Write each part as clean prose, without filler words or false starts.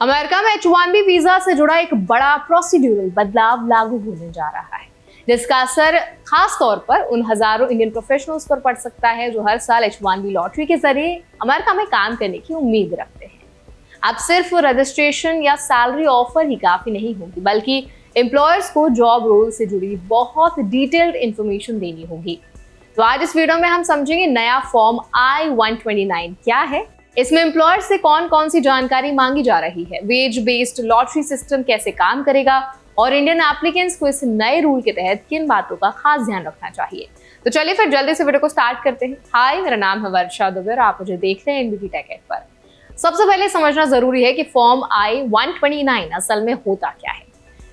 America में H-1B visa से जुड़ा एक बड़ा प्रोसीड्यूरल बदलाव लागू होने जा रहा है, जिसका असर खास तौर पर उन हजारों इंडियन प्रोफेशनल्स पर पड़ सकता है जो हर साल H-1B लॉटरी के जरिए अमेरिका में काम करने की उम्मीद रखते हैं। अब सिर्फ रजिस्ट्रेशन या सैलरी ऑफर ही काफी नहीं होगी, बल्कि एम्प्लॉयर्स को जॉब रोल से जुड़ी बहुत डिटेल्ड इंफॉर्मेशन देनी होगी। तो आज इस वीडियो में हम समझेंगे नया फॉर्म I-129 क्या है, इसमें एम्प्लॉयर से कौन कौन सी जानकारी मांगी जा रही है, वेज बेस्ड लॉटरी सिस्टम कैसे काम करेगा और इंडियन एप्लीकेंट्स को इस नए रूल के तहत किन बातों का खास ध्यान रखना चाहिए। तो चलिए फिर जल्दी से वीडियो को स्टार्ट करते हैं। हाय, मेरा नाम है वर्षा दुबे और आप मुझे देख रहे हैं एनबीटी टेक एड पर। सबसे पहले समझना जरूरी है कि फॉर्म I-129 असल में होता क्या है।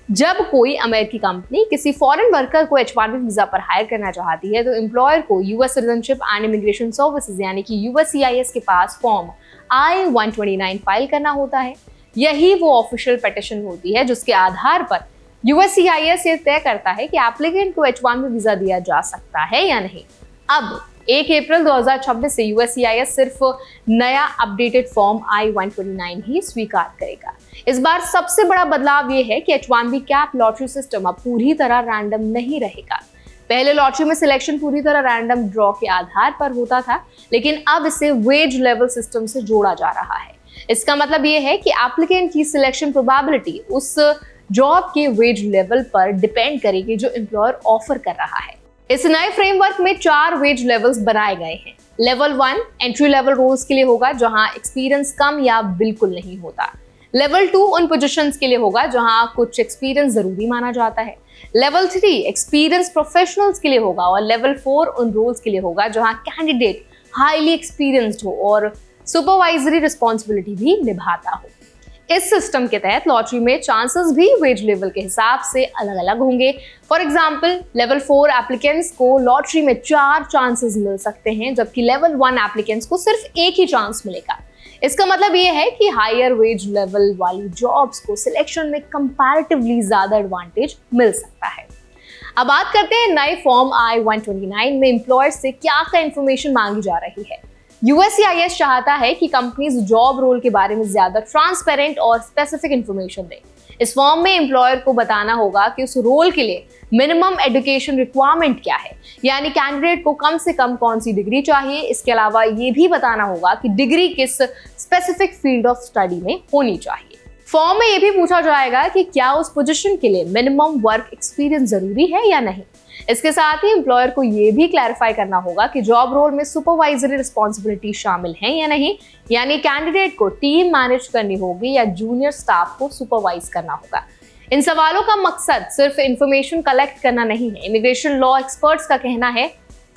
जब कोई अमेरिकी कंपनी किसी फॉरेन वर्कर को H-1B वीजा पर हायर करना चाहती है तो एम्प्लॉयर को US citizenship and immigration services यानी कि USCIS के पास फॉर्म I-129 फाइल करना होता है। यही वो ऑफिशियल पिटीशन होती है जिसके आधार पर USCIS ये तय करता है कि एप्लीकेंट को H-1B वीजा दिया जा सकता है या नहीं। अब 1 अप्रैल 2026 से USCIS सिर्फ नया अपडेटेड फॉर्म I-129 ही स्वीकार करेगा। इस बार सबसे बड़ा बदलाव ये है कि H-1B कैप लॉटरी सिस्टम अब पूरी तरह रैंडम नहीं रहेगा। पहले लॉटरी में सिलेक्शन पूरी तरह रैंडम ड्रॉ के आधार पर होता था, लेकिन अब इसे वेज लेवल सिस्टम से जोड़ा जा रहा है। इसका मतलब ये है कि एप्लीकेंट की सिलेक्शन प्रोबेबिलिटी उस जॉब के वेज लेवल पर डिपेंड करेगी जो एम्प्लॉयर ऑफर कर रहा है। इस नए फ्रेमवर्क में 4 वेज लेवल्स बनाए गए हैं। लेवल 1 एंट्री लेवल रोल्स के लिए होगा जहां एक्सपीरियंस कम या बिल्कुल नहीं होता। लेवल 2 उन पोजीशंस के लिए होगा जहां कुछ एक्सपीरियंस जरूरी माना जाता है। लेवल 3 एक्सपीरियंस प्रोफेशनल्स के लिए होगा और लेवल 4 उन रोल्स के लिए होगा जहां कैंडिडेट हाईली एक्सपीरियंस्ड हो और सुपरवाइजरी रिस्पॉन्सिबिलिटी भी निभाता हो। इस सिस्टम के तहत लॉटरी में चांसेस भी वेज लेवल के हिसाब से अलग अलग होंगे। फॉर एग्जांपल, लेवल 4 एप्लीकेंट्स को लॉटरी में 4 चांसेस मिल सकते हैं, जबकि लेवल 1 एप्लीकेंट्स को सिर्फ 1 ही चांस मिलेगा। इसका मतलब ये है कि हायर वेज लेवल वाली जॉब्स को सिलेक्शन में कंपैरेटिवली ज्यादा एडवांटेज मिल सकता है। अब बात करते हैं नए फॉर्म I-129 में एम्प्लॉयर से क्या क्या इंफॉर्मेशन मांगी जा रही है। USCIS चाहता है कि कंपनीज जॉब रोल के बारे में ज्यादा ट्रांसपेरेंट और स्पेसिफिक इंफॉर्मेशन दें। इस फॉर्म में एम्प्लॉयर को बताना होगा कि उस रोल के लिए मिनिमम एजुकेशन रिक्वायरमेंट क्या है, यानी कैंडिडेट को कम से कम कौन सी डिग्री चाहिए। इसके अलावा ये भी बताना होगा कि डिग्री किस स्पेसिफिक फील्ड ऑफ स्टडी में होनी चाहिए। फॉर्म में ये भी पूछा जाएगा कि क्या उस पोजीशन के लिए मिनिमम वर्क एक्सपीरियंस जरूरी है या नहीं। इसके साथ ही एम्प्लॉयर को ये भी क्लैरिफाई करना होगा कि जॉब रोल में सुपरवाइजरी रिस्पॉन्सिबिलिटी शामिल है या नहीं, यानी कैंडिडेट को टीम मैनेज करनी होगी या जूनियर स्टाफ को सुपरवाइज करना होगा। इन सवालों का मकसद सिर्फ इंफॉर्मेशन कलेक्ट करना नहीं है। इमिग्रेशन लॉ एक्सपर्ट्स का कहना है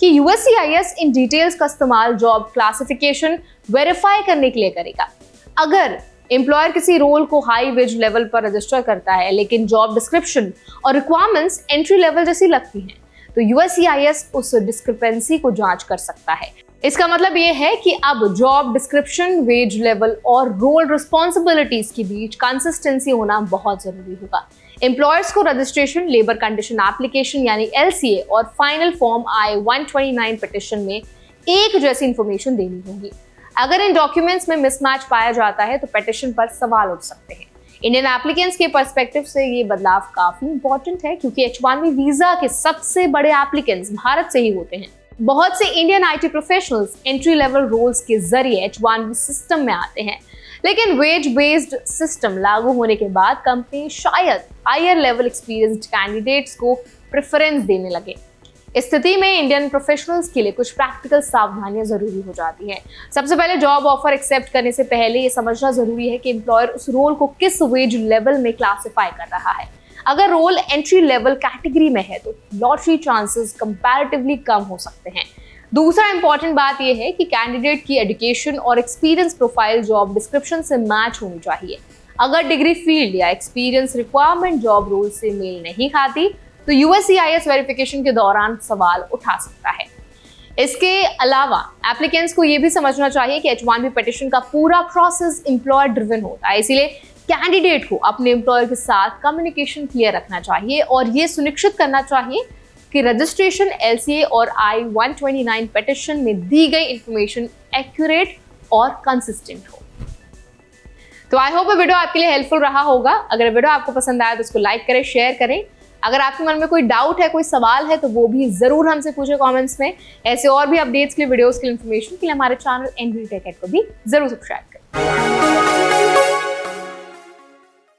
कि USCIS इन डिटेल्स का इस्तेमाल जॉब क्लासिफिकेशन वेरीफाई करने के लिए करेगा। अगर एम्प्लॉयर किसी रोल को हाई वेज लेवल पर रजिस्टर करता है लेकिन जॉब डिस्क्रिप्शन और रिक्वायरमेंट्स एंट्री लेवल जैसी लगती हैं, तो USCIS उस डिस्क्रिपेंसी को जांच कर सकता है। इसका मतलब ये है कि अब जॉब डिस्क्रिप्शन, वेज लेवल और रोल रिस्पॉन्सिबिलिटीज के बीच कंसिस्टेंसी होना बहुत जरूरी होगा। एम्प्लॉयर्स को रजिस्ट्रेशन, लेबर कंडीशन एप्लीकेशन यानी LCA और फाइनल फॉर्म I-129 पिटीशन में एक जैसी इंफॉर्मेशन देनी होगी। अगर इन डॉक्यूमेंट्स में मिसमैच पाया जाता है तो पिटीशन पर सवाल उठ सकते हैं। इंडियन एप्लीकेंट्स के पर्सपेक्टिव से ये बदलाव काफी इंपॉर्टेंट है, क्योंकि H-1B वीजा के सबसे बड़े एप्लीकेंट्स भारत से ही होते हैं। बहुत से Indian IT professionals entry level roles के जरिए H-1B सिस्टम में आते हैं, लेकिन वेज बेस्ड सिस्टम लागू होने के बाद कंपनी शायद हायर लेवल एक्सपीरियंस्ड कैंडिडेट्स को प्रेफरेंस देने लगे। इस स्थिति में इंडियन प्रोफेशनल्स के लिए कुछ प्रैक्टिकल सावधानियां जरूरी हो जाती हैं। सबसे पहले जॉब ऑफर एक्सेप्ट करने से पहले ये समझना जरूरी है कि एम्प्लॉयर उस रोल को किस वेज लेवल में क्लासिफाई कर रहा है। अगर रोल एंट्री लेवल कैटेगरी में है तो लॉटरी चांसेस कंपैरेटिवली कम हो सकते हैं। दूसरा इंपॉर्टेंट बात यह है कि कैंडिडेट की एजुकेशन और एक्सपीरियंस प्रोफाइल जॉब डिस्क्रिप्शन से मैच होनी चाहिए। अगर डिग्री, फील्ड या एक्सपीरियंस रिक्वायरमेंट जॉब रोल से मेल नहीं खाती तो USCIS वेरिफिकेशन के दौरान सवाल उठा सकता है। इसके अलावा एप्लीकेंट्स को यह भी समझना चाहिए कि H-1B पिटीशन का पूरा प्रोसेस एम्प्लॉयर ड्रिवन होता है, इसीलिए कैंडिडेट को अपने एम्प्लॉयर के साथ कम्युनिकेशन क्लियर रखना चाहिए और ये सुनिश्चित करना चाहिए कि रजिस्ट्रेशन, LCA और I-129 पिटीशन में दी गई इंफॉर्मेशन एक्यूरेट और कंसिस्टेंट हो। तो आई होप ये वीडियो आपके लिए हेल्पफुल रहा होगा। अगर वीडियो आपको पसंद आया तो उसको लाइक करें, शेयर करें। अगर आपके मन में कोई डाउट है, कोई सवाल है, तो वो भी जरूर हमसे पूछे कमेंट्स में। ऐसे और भी अपडेट्स के लिए, वीडियोस के लिए, इन्फॉर्मेशन के लिए हमारे चैनल एनवी टेक को भी जरूर सब्सक्राइब करें।